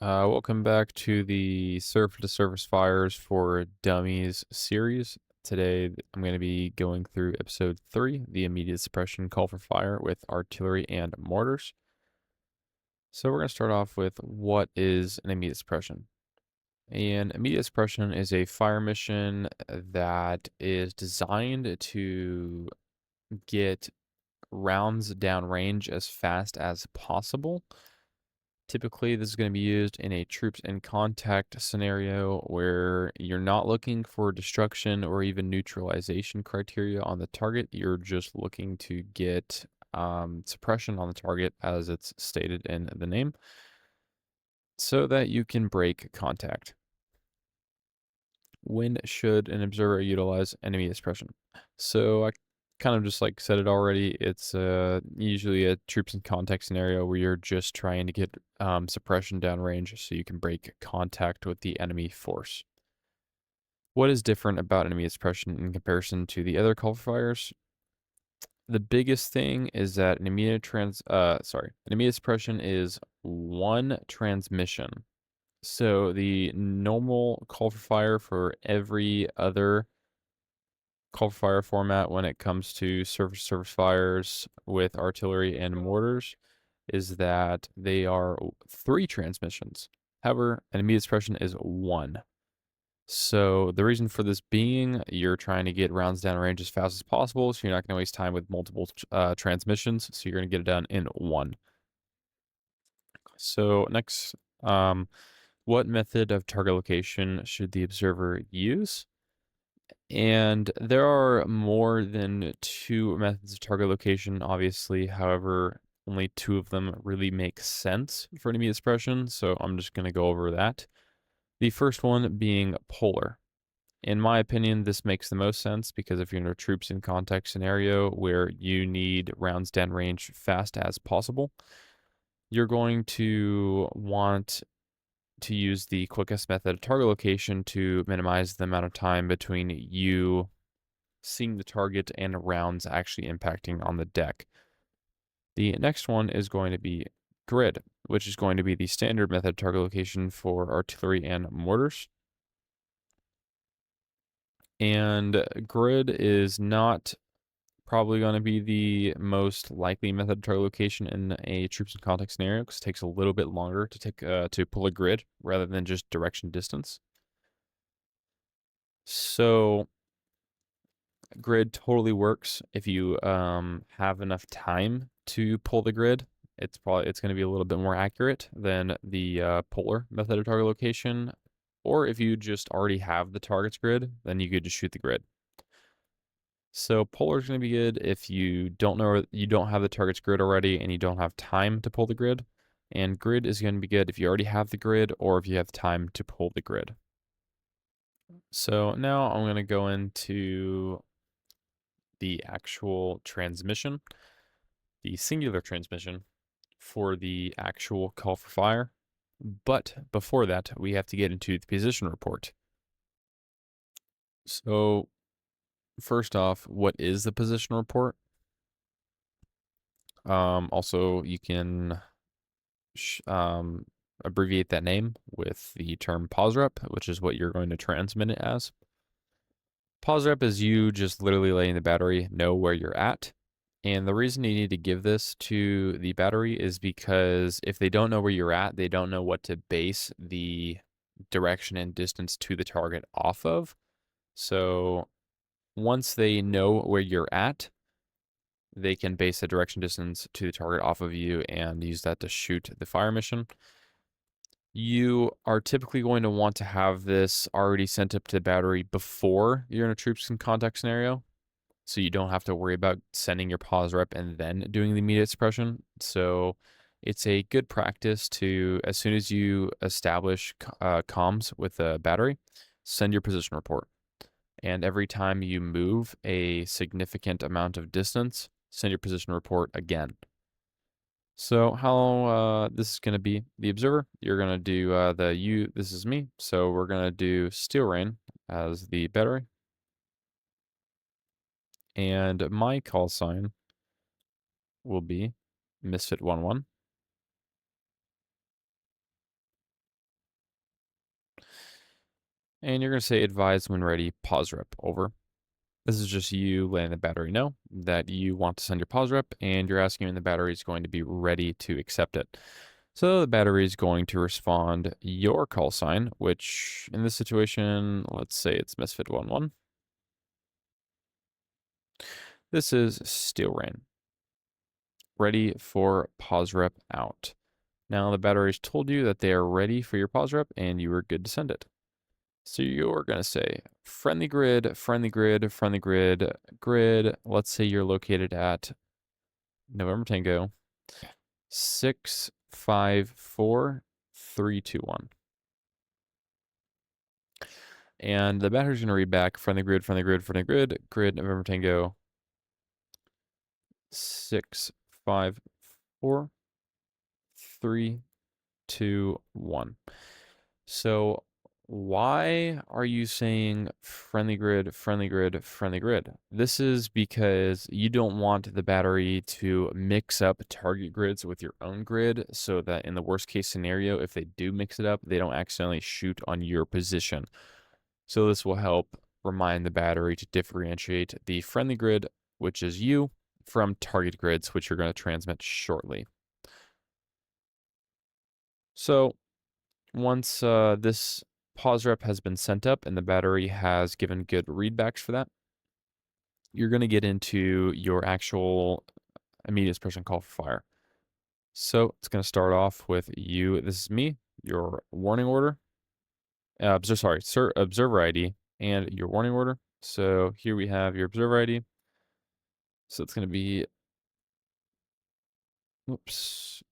Welcome back to the Surface-to-Surface Fires for Dummies series. Today, I'm going to be going through episode 3, the immediate suppression call for fire with artillery and mortars. So we're going to start off with what is an immediate suppression. An immediate suppression is a fire mission that is designed to get rounds downrange as fast as possible. Typically, this is going to be used in a troops in contact scenario where you're not looking for destruction or even neutralization criteria on the target. You're just looking to get suppression on the target, as it's stated in the name, so that you can break contact. When should an observer utilize enemy suppression? So I kind of just like said it already. It's usually a troops in contact scenario where you're just trying to get suppression downrange so you can break contact with the enemy force. What is different about enemy suppression in comparison to the other call for fires? The biggest thing is that an immediate suppression is one transmission. So the normal call for fire for every other call for fire format when it comes to surface fires with artillery and mortars is that they are three transmissions. However, an immediate suppression is one. So the reason for this being, you're trying to get rounds down range as fast as possible, so you're not going to waste time with multiple transmissions. So you're going to get it done in one. So next, what method of target location should the observer use? And there are more than two methods of target location, obviously. However, only two of them really make sense for an immediate suppression, so I'm just going to go over that. The first one being polar. In my opinion, this makes the most sense because if you're in a troops in contact scenario where you need rounds downrange fast as possible, you're going to want to use the quickest method of target location to minimize the amount of time between you seeing the target and rounds actually impacting on the deck. The next one is going to be grid, which is going to be the standard method of target location for artillery and mortars. And grid is not probably going to be the most likely method of target location in a troops in contact scenario because it takes a little bit longer to pull a grid rather than just direction distance. So grid totally works if you have enough time to pull the grid. It's going to be a little bit more accurate than the polar method of target location. Or if you just already have the target's grid, then you could just shoot the grid. So polar is going to be good if you don't have the target's grid already and you don't have time to pull the grid. And grid is going to be good if you already have the grid or if you have time to pull the grid. So now I'm going to go into the actual transmission, the singular transmission for the actual call for fire. But before that, we have to get into the position report. So first off, what is the position report? Also, you can abbreviate that name with the term pause rep, which is what you're going to transmit it as. Pause rep is you just literally letting the battery know where you're at. And the reason you need to give this to the battery is because if they don't know where you're at, they don't know what to base the direction and distance to the target off of. So once they know where you're at, they can base the direction distance to the target off of you and use that to shoot the fire mission. You are typically going to want to have this already sent up to the battery before you're in a troops in contact scenario, so you don't have to worry about sending your pause rep and then doing the immediate suppression. So it's a good practice to, as soon as you establish comms with a battery, send your position report. And every time you move a significant amount of distance, send your position report again. So how this is going to be the observer, you're going to do this is me. So we're going to do steel rain as the battery. And my call sign will be Misfit 11. And you're going to say advise when ready, pause rep, over. This is just you letting the battery know that you want to send your pause rep, and you're asking when the battery is going to be ready to accept it. So the battery is going to respond your call sign, which in this situation, let's say it's misfit11. This is steel rain, ready for pause rep out. Now the battery's told you that they are ready for your pause rep, and you are good to send it. So you're going to say friendly grid, friendly grid, friendly grid, grid. Let's say you're located at November Tango 654321. And the battery's going to read back friendly grid, friendly grid, friendly grid, grid November Tango 654321. So why are you saying friendly grid, friendly grid, friendly grid? This is because you don't want the battery to mix up target grids with your own grid, so that in the worst case scenario, if they do mix it up, they don't accidentally shoot on your position. So this will help remind the battery to differentiate the friendly grid, which is you, from target grids, which you're going to transmit shortly. So once this pause rep has been sent up and the battery has given good readbacks for that, you're going to get into your actual immediate suppression call for fire. So it's going to start off with you. This is me, your warning order. Observer ID and your warning order. So here we have your observer ID. So it's going to be, oops,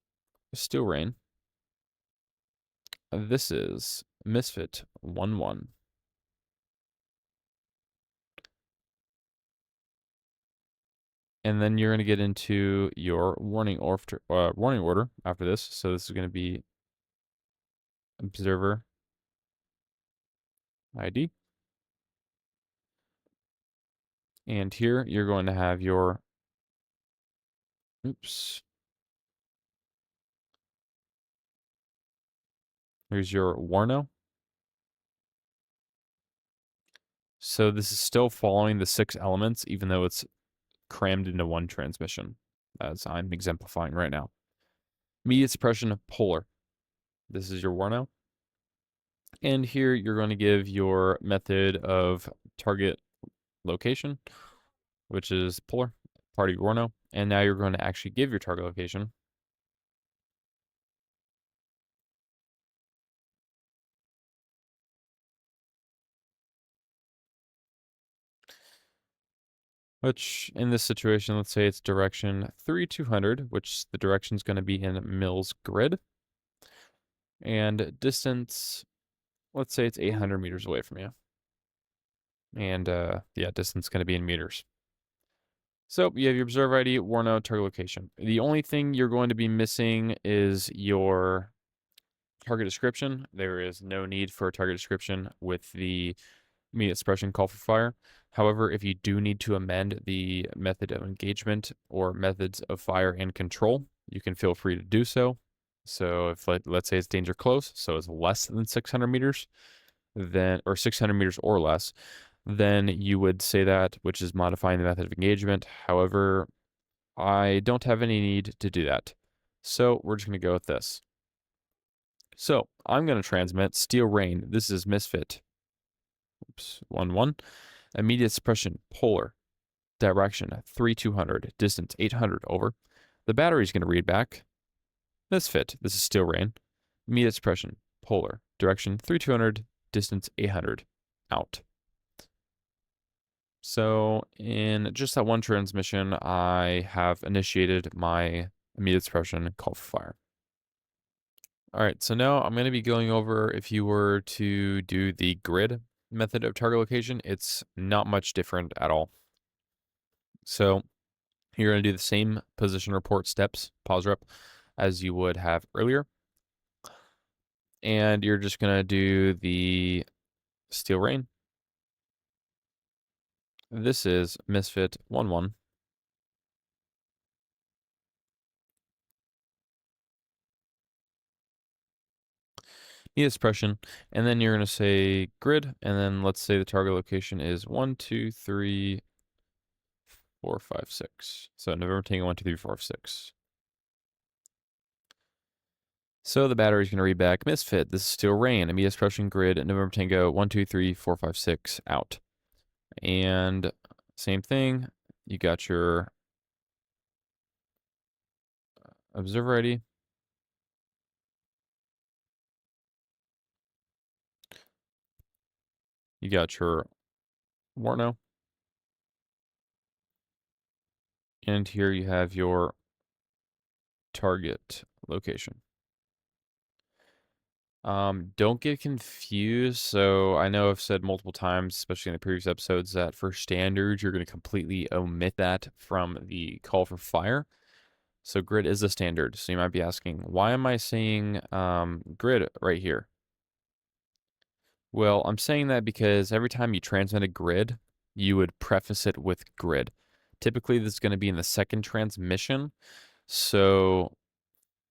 steel rain. This is misfit11. And then you're going to get into your warning order after this. So this is going to be observer ID. And here you're going to have your, oops, here's your warno. So this is still following the 6 elements, even though it's crammed into one transmission, as I'm exemplifying right now. Immediate suppression of polar. This is your warno. And here you're going to give your method of target location, which is polar, part of your warno. And now you're going to actually give your target location. Which in this situation, let's say it's direction 3200, which the direction is going to be in Mills grid. And distance, let's say it's 800 meters away from you. And yeah, distance going to be in meters. So you have your observer ID, warno, target location. The only thing you're going to be missing is your target description. There is no need for a target description with the immediate suppression call for fire. However, if you do need to amend the method of engagement or methods of fire and control, you can feel free to do so. So if let's say it's danger close, so it's less than 600 meters, then or 600 meters or less, then you would say that, which is modifying the method of engagement. However, I don't have any need to do that. So we're just going to go with this. So I'm going to transmit steel rain. This is misfit. Oops, 1-1. Immediate suppression, polar. Direction 3200. Distance 800, over. The battery is going to read back. Misfit. This is steel rain. Immediate suppression, polar. Direction 3200. Distance 800, out. So in just that one transmission, I have initiated my immediate suppression call for fire. All right, so now I'm going to be going over if you were to do the grid method of target location, it's not much different at all. So you're going to do the same position report steps, pause rep, as you would have earlier. And you're just going to do the steel rain. This is misfit 1-1. immediate suppression, and then you're going to say grid, and then let's say the target location is 1, 2, 3, 4, 5, 6. So November Tango 1, 2, 3, 4, 5, 6. So the battery is going to read back misfit. This is still rain. Immediate suppression grid. November Tango 1, 2, 3, 4, 5, 6 out. And same thing. You got your observer ID. You got your Warno. And here you have your target location. Don't get confused. So I know I've said multiple times, especially in the previous episodes, that for standards, you're going to completely omit that from the call for fire. So grid is a standard. So you might be asking, why am I saying grid right here? Well, I'm saying that because every time you transmit a grid, you would preface it with grid. Typically, this is going to be in the second transmission. So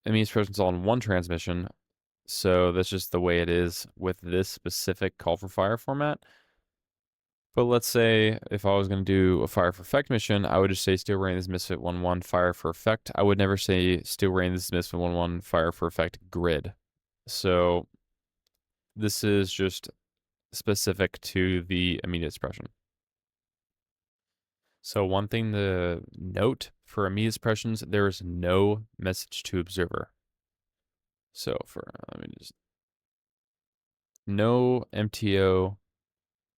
it means presence all in one transmission. So that's just the way it is with this specific call for fire format. But let's say if I was going to do a fire for effect mission, I would just say steel rain this misfit 1-1 fire for effect. I would never say steel rain this misfit 1-1 fire for effect grid. So this is just specific to the immediate suppression. So one thing to note for immediate suppressions, there is no message to observer. So let me just, no MTO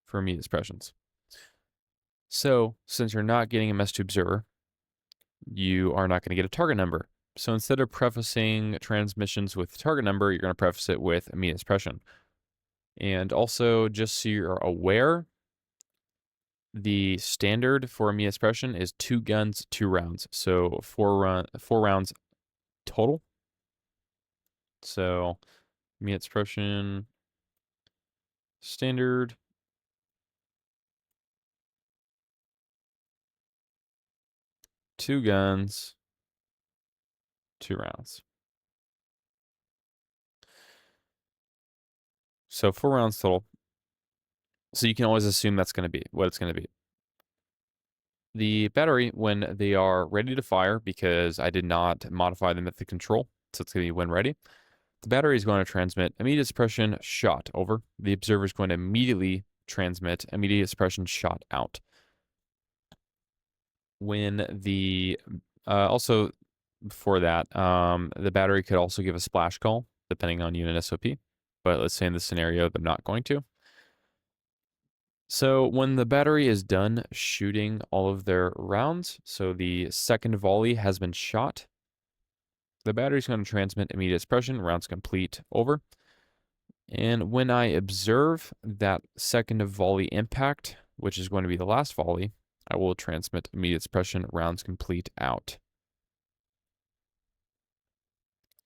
for immediate suppressions. So since you're not getting a message to observer, you are not going to get a target number. So instead of prefacing transmissions with target number, you're going to preface it with immediate suppression. And also, just so you're aware, the standard for immediate suppression is 2 guns, 2 rounds. So 4 rounds total. So immediate suppression standard. Two guns, 2 rounds. So 4 rounds total. So you can always assume that's going to be what it's going to be. The battery, when they are ready to fire, because I did not modify the method control, so it's going to be when ready, the battery is going to transmit immediate suppression shot over. The observer is going to immediately transmit immediate suppression shot out. When the, also before that, the battery could also give a splash call, depending on unit SOP. But let's say in this scenario, they're not going to. So when the battery is done shooting all of their rounds, so the second volley has been shot, the battery is going to transmit immediate suppression, rounds complete, over. And when I observe that second volley impact, which is going to be the last volley, I will transmit immediate suppression, rounds complete, out.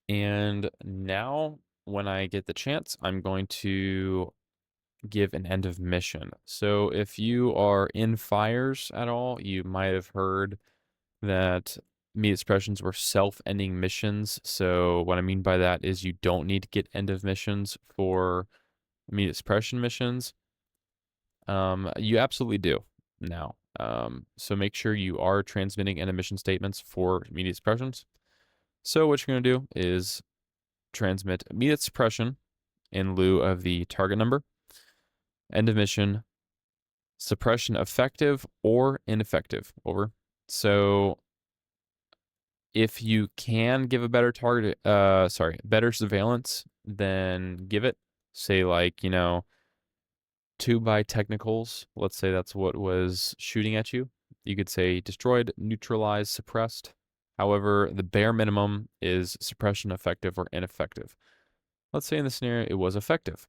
And now, when I get the chance, I'm going to give an end of mission. So if you are in fires at all, you might have heard that immediate suppressions were self-ending missions. So what I mean by that is you don't need to get end of missions for immediate suppression missions. You absolutely do now. So make sure you are transmitting end of mission statements for immediate suppressions. So what you're going to do is transmit immediate suppression in lieu of the target number, end of mission, suppression effective or ineffective, over. So if you can give a better target, better surveillance, then give it. Say like, 2 by technicals. Let's say that's what was shooting at you. You could say destroyed, neutralized, suppressed. However, the bare minimum is suppression effective or ineffective. Let's say in this scenario, it was effective.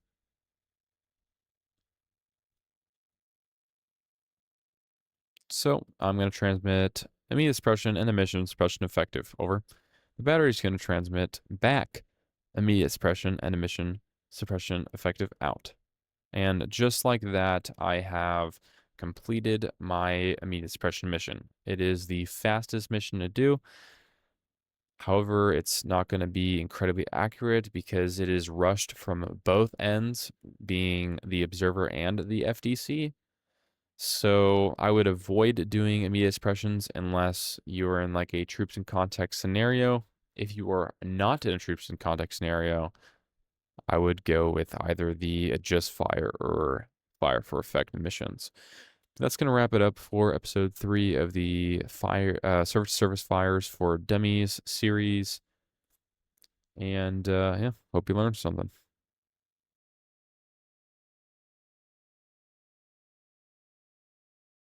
So I'm going to transmit immediate suppression and emission suppression effective, over. The battery is going to transmit back immediate suppression and emission suppression effective, out. And just like that, I have completed my immediate suppression mission. It is the fastest mission to do. However, it's not going to be incredibly accurate because it is rushed from both ends, being the observer and the FDC. So I would avoid doing immediate suppressions unless you're in like a troops in contact scenario. If you are not in a troops in contact scenario, I would go with either the adjust fire or fire for effect missions. That's going to wrap it up for episode 3 of the service fires for dummies series. And yeah, hope you learned something.